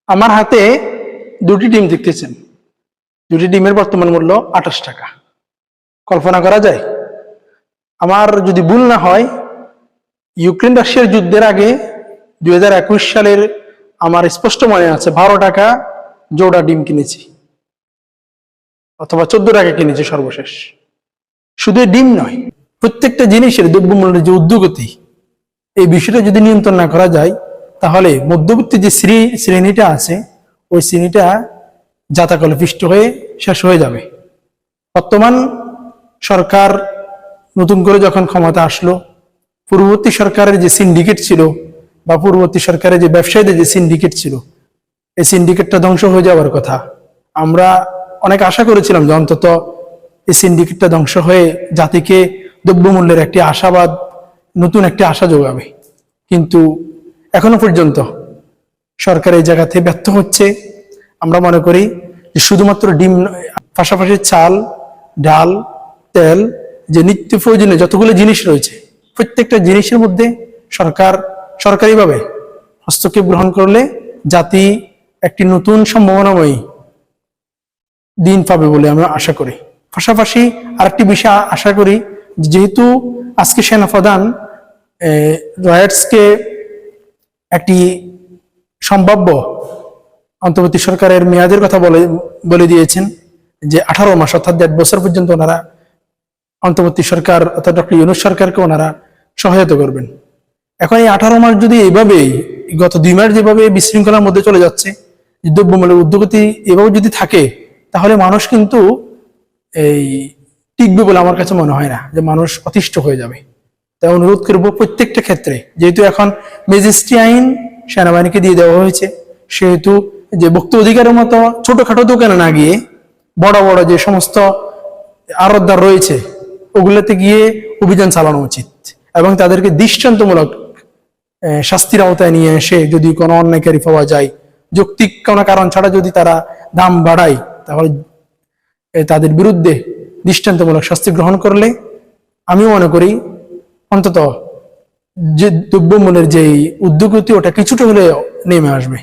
আমার হাতে দুটি ডিম দেখতেছেন, দুটি ডিমের বর্তমান মূল্য 28 টাকা। কল্পনা করা যায়? আমার যদি ভুল না হয়, ইউক্রেন রাশিয়ার যুদ্ধের আগে 2021 সালের আমার স্পষ্ট মনে আছে 12 টাকা জোড়া ডিম কিনেছি, অথবা 14 টাকা কিনেছি সর্বশেষ। শুধু ডিম নয়, প্রত্যেকটা জিনিসের দ্রব্যমূল্যের যে ঊর্ধ্বগতি, এই বিষয়টা যদি নিয়ন্ত্রণ না করা যায়, তাহলে মধ্যবর্তী যে শ্রেণীটা আছে, ওই শ্রেণীটা জাতাকলে পিষ্ট হয়ে শেষ হয়ে যাবে। বর্তমান সরকার নতুন করে যখন ক্ষমতা আসলো, পূর্ববর্তী সরকারের যে সিন্ডিকেট ছিল বা পূর্ববর্তী সরকারের যে ব্যবসায়ীদের যে সিন্ডিকেট ছিল, এই সিন্ডিকেটটা ধ্বংস হয়ে যাওয়ার কথা। আমরা অনেক আশা করেছিলাম যে অন্তত এই সিন্ডিকেটটা ধ্বংস হয়ে জাতিকে দ্রব্যমূল্যের একটি আশাবাদ, নতুন একটি আশা যোগাবে। কিন্তু এখনো পর্যন্ত সরকার এই জায়গা থেকে ব্যর্থ হচ্ছে। আমরা মনে করি যে শুধুমাত্র ডিম, পাশাপাশি চাল, ডাল, তেল, যে নিত্য প্রয়োজনীয় যতগুলো জিনিস রয়েছে, প্রত্যেকটা জিনিসের মধ্যে সরকারিভাবে হস্তক্ষেপ গ্রহণ করলে জাতি একটি নতুন সম্ভাবনাময়ী দিন পাবে বলে আমরা আশা করি। পাশাপাশি আরেকটি বিষয় আশা করি, যেহেতু আজকে সেনাপ্রধান রয়্যাটসকে একটি সম্ভাব্য অন্তর্বর্তী সরকারের মেয়াদের কথা বলে দিয়েছেন যে 18 মাস অর্থাৎ 1.5 বছর পর্যন্ত ওনারা অন্তর্বর্তী সরকার অর্থাৎ ডক্টর ইউনূস সরকারকে ওনারা সহায়তা করবেন। এখন এই 18 মাস যদি এইভাবেই, গত 2 মাস যেভাবে বিশৃঙ্খলার মধ্যে চলে যাচ্ছে, দ্রব্যমূল্যের ঊর্ধ্বগতি এভাবে যদি থাকে, তাহলে মানুষ কিন্তু এই টিকবে বলে আমার কাছে মনে হয় না, যে মানুষ অতিষ্ঠ হয়ে যাবে। তাই অনুরোধ করবো প্রত্যেকটা ক্ষেত্রে, যেহেতু এখন ম্যাজিস্ট্রি আইন সেনাবাহিনীকে দিয়ে দেওয়া হয়েছে, সেহেতু যে ভোক্তা অধিকারের মতো ছোটখাটো দোকানে না গিয়ে বড় বড় যে সমস্ত আড়তদার রয়েছে, ওগুলোতে গিয়ে অভিযান চালানো উচিত এবং তাদেরকে দৃষ্টান্তমূলক শাস্তির আওতায় নিয়ে এসে যদি কোনো অন্যায়কারী পাওয়া যায়, যৌক্তিক কোনো কারণ ছাড়া যদি তারা দাম বাড়ায়, তাহলে তাদের বিরুদ্ধে দৃষ্টান্তমূলক শাস্তি গ্রহণ করলে আমি মনে করি অন্তত যে দ্রব্যমূল্যের যে ঊর্ধ্বগতি, ওটা কিছুটা হলে নেমে আসবে।